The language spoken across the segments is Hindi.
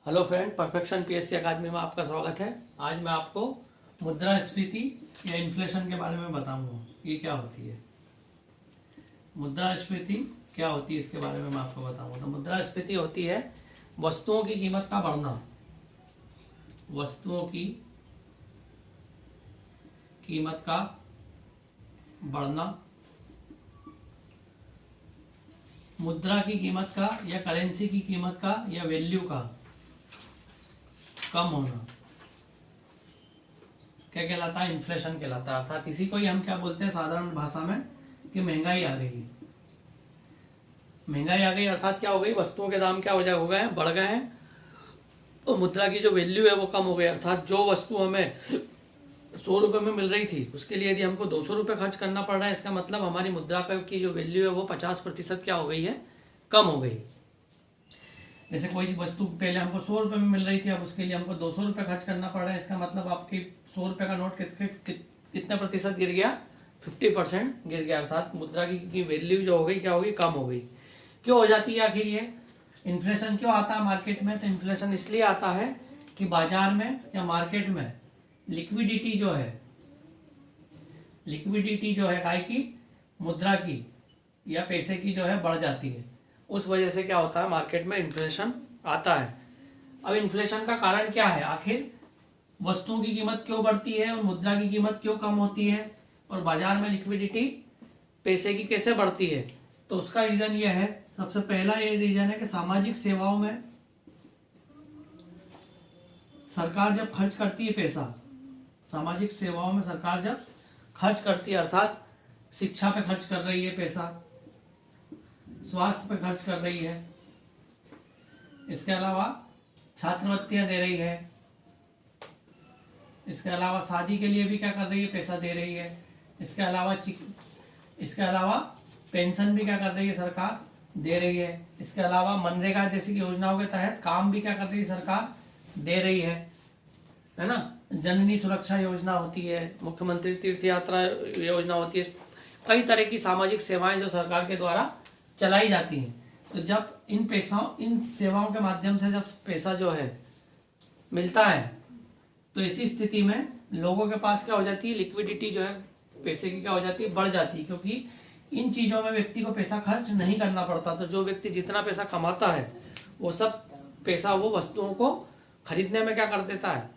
हेलो फ्रेंड, परफेक्शन पीएससी अकादमी में आपका स्वागत है। आज मैं आपको मुद्रास्फीति या इन्फ्लेशन के बारे में बताऊंगा। ये क्या होती है, मुद्रास्फीति क्या होती है, इसके बारे में मैं आपको बताऊंगा। तो मुद्रास्फीति होती है वस्तुओं की कीमत का बढ़ना, वस्तुओं की कीमत का बढ़ना, मुद्रा की कीमत का या करेंसी की कीमत का या वैल्यू का कम होना, क्या कहलाता है? इन्फ्लेशन कहलाता है। अर्थात इसी को ही हम क्या बोलते हैं साधारण भाषा में कि महंगाई आ गई। महंगाई आ गई अर्थात क्या हो गई, वस्तुओं के दाम क्या हो गए हैं, बढ़ गए हैं, और मुद्रा की जो वैल्यू है वो कम हो गई। अर्थात जो वस्तु हमें 100 रुपये में मिल रही थी, उसके लिए यदि हमको 200 रुपये खर्च करना पड़ रहा है, इसका मतलब हमारी मुद्रा की जो वैल्यू है वो 50% क्या हो गई है, कम हो गई। जैसे कोई वस्तु पहले हमको 100 रुपये में मिल रही थी, अब उसके लिए हमको 200 रुपये खर्च करना पड़ रहा है, इसका मतलब आपकी 100 रुपये का नोट कितने प्रतिशत गिर गया, 50% गिर गया। अर्थात मुद्रा की वैल्यू जो हो गई क्या हो गई, कम हो गई। क्यों हो जाती है आखिर ये इन्फ्लेशन, क्यों आता है मार्केट में? तो इन्फ्लेशन इसलिए आता है कि बाजार में या मार्केट में लिक्विडिटी जो है काय की, मुद्रा की या पैसे की जो है बढ़ जाती है। उस वजह से क्या होता है, मार्केट में इन्फ्लेशन आता है। अब इन्फ्लेशन का कारण क्या है, आखिर वस्तुओं की कीमत क्यों बढ़ती है और मुद्रा की कीमत क्यों कम होती है, और बाजार में लिक्विडिटी पैसे की कैसे बढ़ती है? तो उसका रीजन ये है, सबसे पहला ये रीजन है कि सामाजिक सेवाओं में सरकार जब खर्च करती है पैसा, सामाजिक सेवाओं में सरकार जब खर्च करती है, अर्थात शिक्षा पे खर्च कर रही है पैसा, स्वास्थ्य पे खर्च कर रही है, इसके अलावा छात्रवृत्तियां दे रही है, इसके अलावा शादी के लिए भी क्या कर रही है, पैसा दे रही है, इसके अलावा पेंशन भी क्या कर रही है, सरकार दे रही है, इसके अलावा मनरेगा जैसी योजनाओं के तहत काम भी क्या कर रही है, सरकार दे रही है ना। जननी सुरक्षा योजना होती है, मुख्यमंत्री तीर्थ यात्रा योजना होती है, कई तरह की सामाजिक सेवाएं जो सरकार के द्वारा चलाई जाती हैं। तो जब इन सेवाओं के माध्यम से जब पैसा जो है मिलता है, तो इसी स्थिति में लोगों के पास क्या हो जाती है, लिक्विडिटी जो है पैसे की क्या हो जाती है, बढ़ जाती है। क्योंकि इन चीज़ों में व्यक्ति को पैसा खर्च नहीं करना पड़ता। तो जो व्यक्ति जितना पैसा कमाता है वो सब पैसा वो वस्तुओं को खरीदने में क्या कर देता है,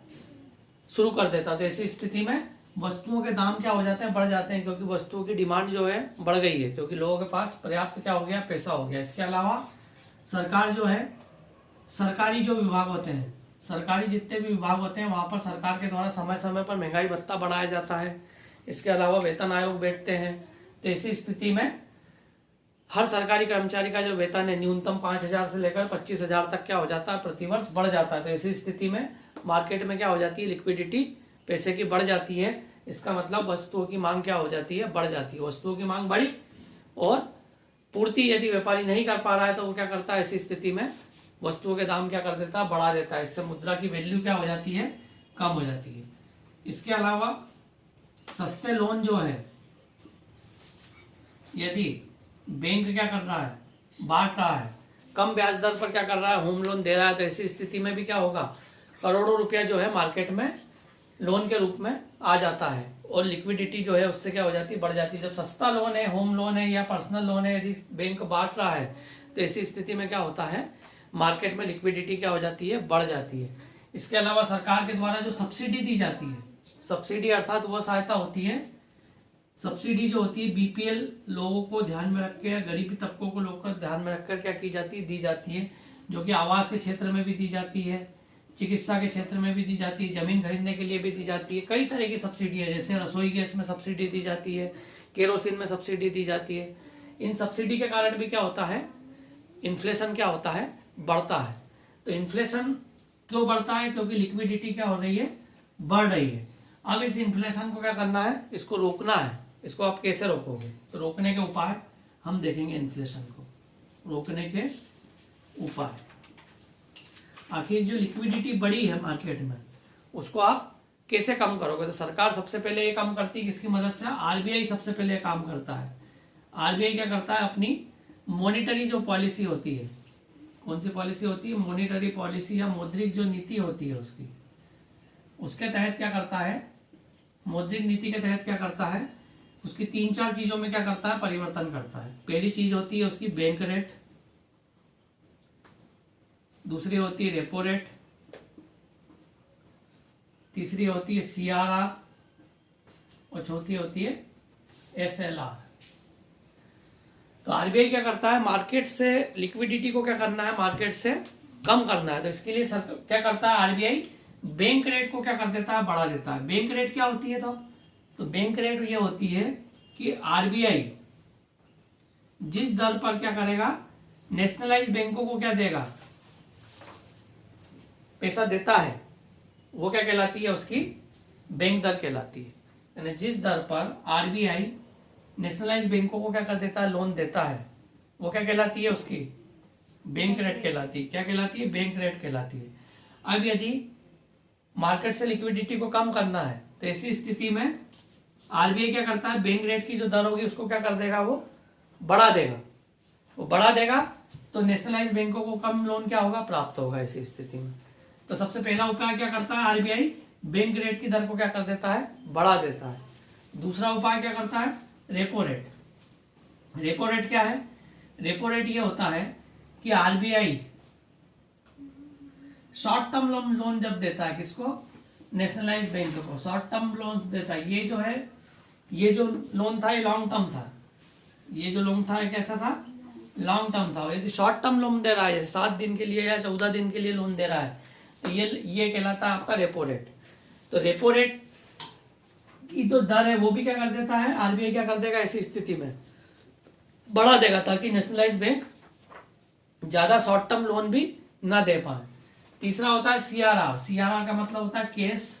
शुरू कर देता है। तो ऐसी स्थिति में वस्तुओं के दाम क्या हो जाते हैं, बढ़ जाते हैं, क्योंकि वस्तुओं की डिमांड जो है बढ़ गई है, क्योंकि लोगों के पास पर्याप्त क्या हो गया, पैसा हो गया। इसके अलावा सरकार जो है, सरकारी जो विभाग होते हैं, सरकारी जितने भी विभाग होते हैं, वहाँ पर सरकार के द्वारा समय समय पर महंगाई भत्ता बढ़ाया जाता है। इसके अलावा वेतन आयोग बैठते हैं। तो ऐसी स्थिति में हर सरकारी कर्मचारी का जो वेतन है न्यूनतम 5,000 से लेकर 25,000 तक क्या हो जाता है, प्रतिवर्ष बढ़ जाता है। तो ऐसी स्थिति में मार्केट में क्या हो जाती है, लिक्विडिटी पैसे की बढ़ जाती है। इसका मतलब वस्तुओं की मांग क्या हो जाती है, बढ़ जाती है। वस्तुओं की मांग बढ़ी और पूर्ति यदि व्यापारी नहीं कर पा रहा है, तो वो क्या करता है, ऐसी स्थिति में वस्तुओं के दाम क्या कर देता है, बढ़ा देता है। इससे मुद्रा की वैल्यू क्या हो जाती है, कम हो जाती है। इसके अलावा सस्ते लोन जो है, यदि बैंक क्या कर रहा है, बांट रहा है, कम ब्याज दर पर क्या कर रहा है, होम लोन दे रहा है, तो ऐसी स्थिति में भी क्या होगा, करोड़ों रुपया जो है मार्केट में लोन के रूप में आ जाता है, और लिक्विडिटी जो है उससे क्या हो जाती है, बढ़ जाती है। जब सस्ता लोन है, होम लोन है या पर्सनल लोन है, यदि बैंक बांट रहा है, तो ऐसी स्थिति में क्या होता है, मार्केट में लिक्विडिटी क्या हो जाती है, बढ़ जाती है। इसके अलावा सरकार के द्वारा जो सब्सिडी दी जाती है, सब्सिडी अर्थात वह सहायता होती है, सब्सिडी जो होती है बीपीएल लोगों को ध्यान में रख के, गरीबी तबकों को लोगों को ध्यान में रखकर क्या की जाती है, दी जाती है, जो कि आवास के क्षेत्र में भी दी जाती है, चिकित्सा के क्षेत्र में भी दी जाती है, जमीन खरीदने के लिए भी दी जाती है। कई तरह की सब्सिडी है, जैसे रसोई गैस में सब्सिडी दी जाती है, केरोसिन में सब्सिडी दी जाती है। इन सब्सिडी के कारण भी क्या होता है, इन्फ्लेशन क्या होता है, बढ़ता है। तो इन्फ्लेशन क्यों बढ़ता है, क्योंकि लिक्विडिटी क्या हो रही है, बढ़ रही है। अब इस इन्फ्लेशन को क्या करना है, इसको रोकना है। इसको आप कैसे रोकोगे, तो रोकने के उपाय हम देखेंगे। इन्फ्लेशन को रोकने के उपाय, आखिर जो लिक्विडिटी बढ़ी है मार्केट में, उसको आप कैसे कम करोगे? तो सरकार सबसे पहले ये काम करती है, किसकी मदद से, आरबीआई सबसे पहले काम करता है। आरबीआई क्या करता है, अपनी मॉनिटरी जो पॉलिसी होती है, कौन सी पॉलिसी होती है, मॉनेटरी पॉलिसी या मौद्रिक जो नीति होती है उसकी, उसके तहत क्या करता है, मौद्रिक नीति के तहत क्या करता है, उसकी 3-4 चीजों में क्या करता है, परिवर्तन करता है। पहली चीज होती है उसकी बैंक रेट, दूसरी होती है रेपो रेट, तीसरी होती है CRR और चौथी होती है SLR। तो आरबीआई क्या करता है, मार्केट से लिक्विडिटी को क्या करना है, मार्केट से कम करना है। तो इसके लिए क्या करता है आरबीआई, बैंक रेट को क्या कर देता है, बढ़ा देता है। बैंक रेट क्या होती है, तो बैंक रेट ये होती है कि आरबीआई जिस दर पर क्या करेगा, नेशनलाइज बैंकों को क्या देगा, पैसा देता है, वो क्या कहलाती है, उसकी बैंक दर कहलाती है। यानी जिस दर पर आरबीआई नेशनलाइज बैंकों को क्या कर देता है, लोन देता है, वो क्या कहलाती है, उसकी बैंक रेट कहलाती है। क्या कहलाती है, बैंक रेट कहलाती है। अब यदि मार्केट से लिक्विडिटी को कम करना है तो ऐसी स्थिति में आरबीआई क्या करता है, बैंक रेट की जो दर होगी उसको क्या कर देगा, वो बढ़ा देगा। वो बढ़ा देगा तो नेशनलाइज बैंकों को कम लोन क्या होगा, प्राप्त होगा ऐसी स्थिति में। तो सबसे पहला उपाय क्या करता है आरबीआई, बैंक रेट की दर को क्या कर देता है, बढ़ा देता है। दूसरा उपाय क्या करता है, रेपो रेट। रेपो रेट क्या है, रेपो रेट ये होता है कि आरबीआई शॉर्ट टर्म लोन जब देता है, किसको, नेशनलाइज बैंक को शॉर्ट टर्म लोन देता है। ये जो है, ये जो लोन था ये लॉन्ग टर्म था, ये जो लोन था ये कैसा था, लॉन्ग टर्म था। यदि शॉर्ट टर्म लोन दे रहा है, 7 दिन के लिए या 14 दिन के लिए लोन दे रहा है, तो ये कहलाता है आपका रेपो रेट। तो रेपो रेट की जो दर है वो भी क्या कर देता है आरबीआई, क्या कर देगा ऐसी स्थिति में, बढ़ा देगा, ताकि नेशनलाइज बैंक ज्यादा शॉर्ट टर्म लोन भी ना दे पाए। तीसरा होता है CRR। CRR का मतलब होता है कैश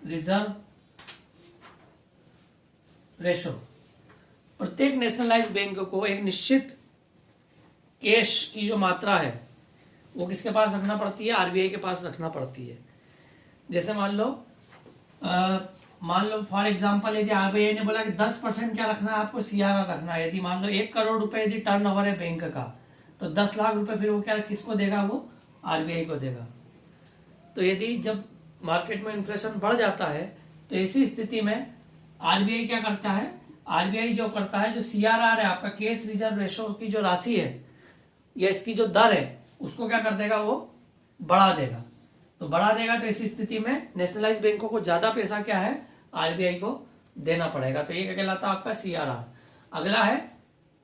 रिजर्व रेशो। प्रत्येक नेशनलाइज बैंक को एक निश्चित कैश की जो मात्रा है वो किसके पास रखना पड़ती है, आरबीआई के पास रखना पड़ती है। जैसे मान लो फॉर एग्जांपल, यदि आरबीआई ने बोला कि 10% क्या रखना है आपको, CRR रखना है। यदि मान लो 1 करोड़ रुपए यदि टर्न ओवर है बैंक का, तो 10 लाख रुपए फिर वो क्या किसको देगा, वो आरबीआई को देगा। तो यदि जब मार्केट में इन्फ्लेशन बढ़ जाता है तो ऐसी स्थिति में आरबीआई क्या करता है, आरबीआई जो करता है, जो CRR है आपका कैश रिजर्व रेशो की जो राशि है या इसकी जो दर है उसको क्या कर देगा, वो बढ़ा देगा। तो बढ़ा देगा तो ऐसी स्थिति में नेशनलाइज बैंकों को ज्यादा पैसा क्या है, आरबीआई को देना पड़ेगा। तो ये क्या कहलाता है आपका CRR। अगला है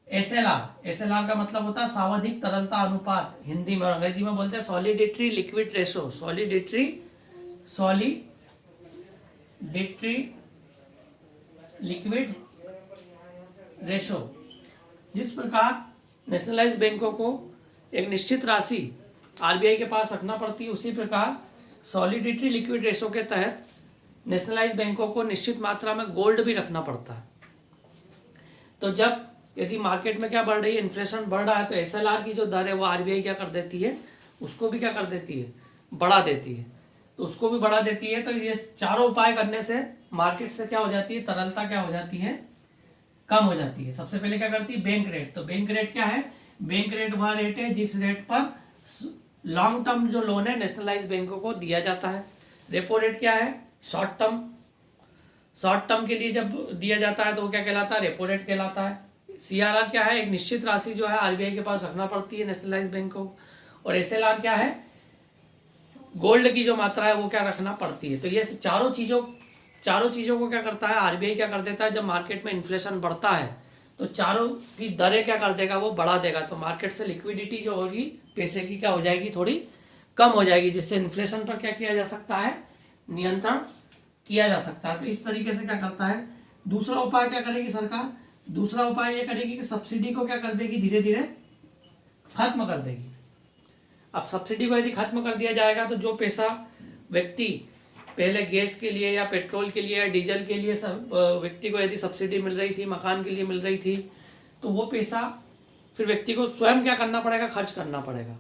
SLR। SLR का मतलब होता है सावधिक तरलता अनुपात, हिंदी में और अंग्रेजी में बोलते हैं statutory liquid ratio. Statutory liquid ratio. जिस प्रकार नेशनलाइज बैंकों को एक निश्चित राशि आरबीआई के पास रखना पड़ती है, उसी प्रकार सॉलिडिटरी लिक्विड रेशो के तहत नेशनलाइज बैंकों को निश्चित मात्रा में गोल्ड भी रखना पड़ता है। तो जब यदि मार्केट में क्या बढ़ रही है, इन्फ्लेशन बढ़ रहा है, तो SLR की जो दर है वो आरबीआई क्या कर देती है, उसको भी क्या कर देती है, बढ़ा देती है। तो उसको भी बढ़ा देती है। तो ये चारों उपाय करने से मार्केट से क्या हो जाती है, तरलता क्या हो जाती है, कम हो जाती है। सबसे पहले क्या करती है, बैंक रेट। तो बैंक रेट क्या है, बैंक रेट वह रेट है जिस रेट पर लॉन्ग टर्म जो लोन है नेशनलाइज बैंकों को दिया जाता है। रेपो रेट क्या है, शॉर्ट टर्म के लिए जब दिया जाता है तो वो क्या कहलाता है, रेपो रेट कहलाता है। CRR क्या है, एक निश्चित राशि जो है आरबीआई के पास रखना पड़ती है नेशनलाइज बैंक को। और SLR क्या है, गोल्ड की जो मात्रा है वो क्या रखना पड़ती है। तो ये चारों चीजों को क्या करता है आरबीआई, क्या कर देता है, जब मार्केट में इन्फ्लेशन बढ़ता है तो चारों की दरें क्या कर देगा, वो बढ़ा देगा। तो मार्केट से लिक्विडिटी जो होगी पैसे की क्या हो जाएगी, थोड़ी कम हो जाएगी, जिससे इन्फ्लेशन पर क्या किया जा सकता है, नियंत्रण किया जा सकता है। तो इस तरीके से क्या करता है। दूसरा उपाय क्या करेगी सरकार, दूसरा उपाय ये करेगी कि सब्सिडी को क्या कर देगी, धीरे धीरे खत्म कर देगी। अब सब्सिडी को यदि खत्म कर दिया जाएगा तो जो पैसा व्यक्ति पहले गैस के लिए या पेट्रोल के लिए या डीजल के लिए व्यक्ति को यदि सब्सिडी मिल रही थी, मकान के लिए मिल रही थी, तो वो पैसा फिर व्यक्ति को स्वयं क्या करना पड़ेगा, खर्च करना पड़ेगा।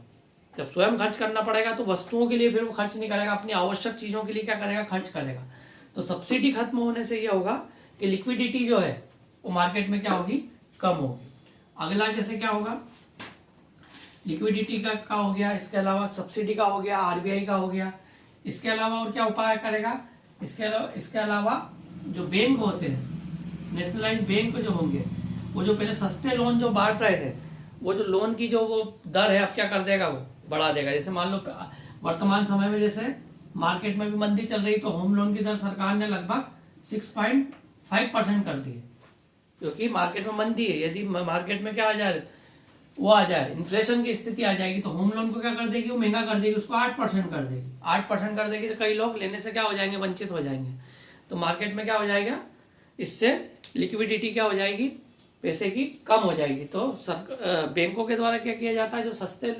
जब स्वयं खर्च करना पड़ेगा तो वस्तुओं के लिए फिर वो खर्च नहीं करेगा, अपनी आवश्यक चीजों के लिए क्या करेगा, खर्च करेगा। तो सब्सिडी खत्म होने से यह होगा कि लिक्विडिटी जो है वो मार्केट में क्या होगी, कम होगी। अगला जैसे क्या होगा, लिक्विडिटी का हो गया, इसके अलावा सब्सिडी का हो गया, आरबीआई का हो गया। इसके अलावा और क्या उपाय करेगा? इसके अलावा जो बैंक होते हैं, नेशनलाइज बैंक जो होंगे, वो जो पहले सस्ते लोन जो बांट रहे थे, वो जो लोन की जो वो दर है अब क्या कर देगा, वो बढ़ा देगा। जैसे मान लो वर्तमान समय में जैसे मार्केट में भी मंदी चल रही, तो होम लोन की दर सरकार ने लगभग 6.5% कर दी है, क्योंकि मार्केट में मंदी है। यदि मार्केट में क्या आ जाए, वो आ जाए, इन्फ्लेशन की स्थिति आ जाएगी, तो होम लोन को क्या कर देगी, वो महंगा कर देगी, उसको 8% कर देगी। 8% कर देगी तो कई लोग लेने से क्या हो जाएंगे, वंचित हो जाएंगे। तो मार्केट में क्या हो जाएगा, इससे लिक्विडिटी क्या हो जाएगी, पैसे की कम हो जाएगी। तो बैंकों के द्वारा क्या किया जाता है, जो सस्ते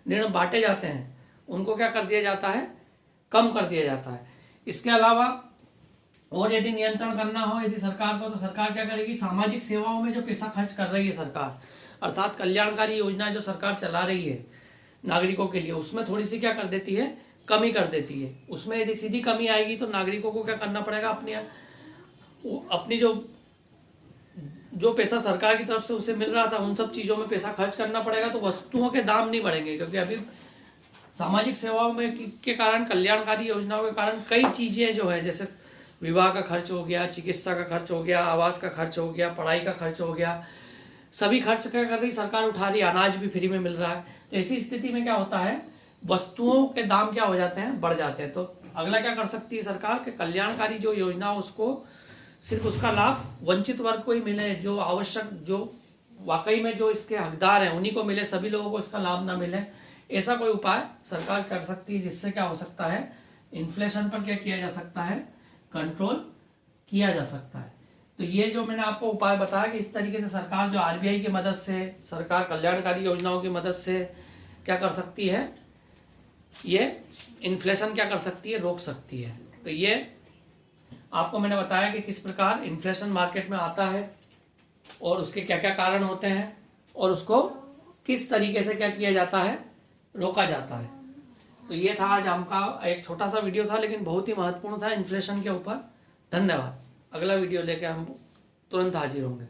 ऋण बांटे जाते हैं उनको क्या कर दिया जाता है, कम कर दिया जाता है। इसके अलावा और यदि नियंत्रण करना हो यदि सरकार को, तो सरकार क्या करेगी, सामाजिक सेवाओं में जो पैसा खर्च कर रही है सरकार, अर्थात कल्याणकारी योजनाएं जो सरकार चला रही है नागरिकों के लिए, उसमें थोड़ी सी क्या कर देती है, कमी कर देती है। उसमें यदि सीधी कमी आएगी तो नागरिकों को क्या करना पड़ेगा, अपनी जो पैसा सरकार की तरफ से उसे मिल रहा था उन सब चीजों में पैसा खर्च करना पड़ेगा। तो वस्तुओं के दाम नहीं बढ़ेंगे, क्योंकि अभी सामाजिक सेवाओं में के कारण, कल्याणकारी योजनाओं के कारण कई चीजें जो है, जैसे विवाह का खर्च हो गया, चिकित्सा का खर्च हो गया, आवास का खर्च हो गया, पढ़ाई का खर्च हो गया, सभी खर्च क्या कर रही सरकार, उठा रही। अनाज भी फ्री में मिल रहा है। तो ऐसी स्थिति में क्या होता है, वस्तुओं के दाम क्या हो जाते हैं, बढ़ जाते हैं। तो अगला क्या कर सकती है सरकार, के कल्याणकारी जो योजना उसको सिर्फ उसका लाभ वंचित वर्ग को ही मिले, जो आवश्यक, जो वाकई में जो इसके हकदार हैं उन्हीं को मिले, सभी लोगों को इसका लाभ ना मिले। ऐसा कोई उपाय सरकार कर सकती है, जिससे क्या हो सकता है, इन्फ्लेशन पर क्या किया जा सकता है, कंट्रोल किया जा सकता है। तो ये जो मैंने आपको उपाय बताया कि इस तरीके से सरकार जो आरबीआई की मदद से, सरकार कल्याणकारी योजनाओं की मदद से क्या कर सकती है, ये इन्फ्लेशन क्या कर सकती है, रोक सकती है। तो ये आपको मैंने बताया कि किस प्रकार इन्फ्लेशन मार्केट में आता है और उसके क्या क्या कारण होते हैं और उसको किस तरीके से क्या किया जाता है, रोका जाता है। तो ये था आज आपका एक छोटा सा वीडियो था, लेकिन बहुत ही महत्वपूर्ण था इन्फ्लेशन के ऊपर। धन्यवाद। अगला वीडियो लेके हम तुरंत हाजिर होंगे।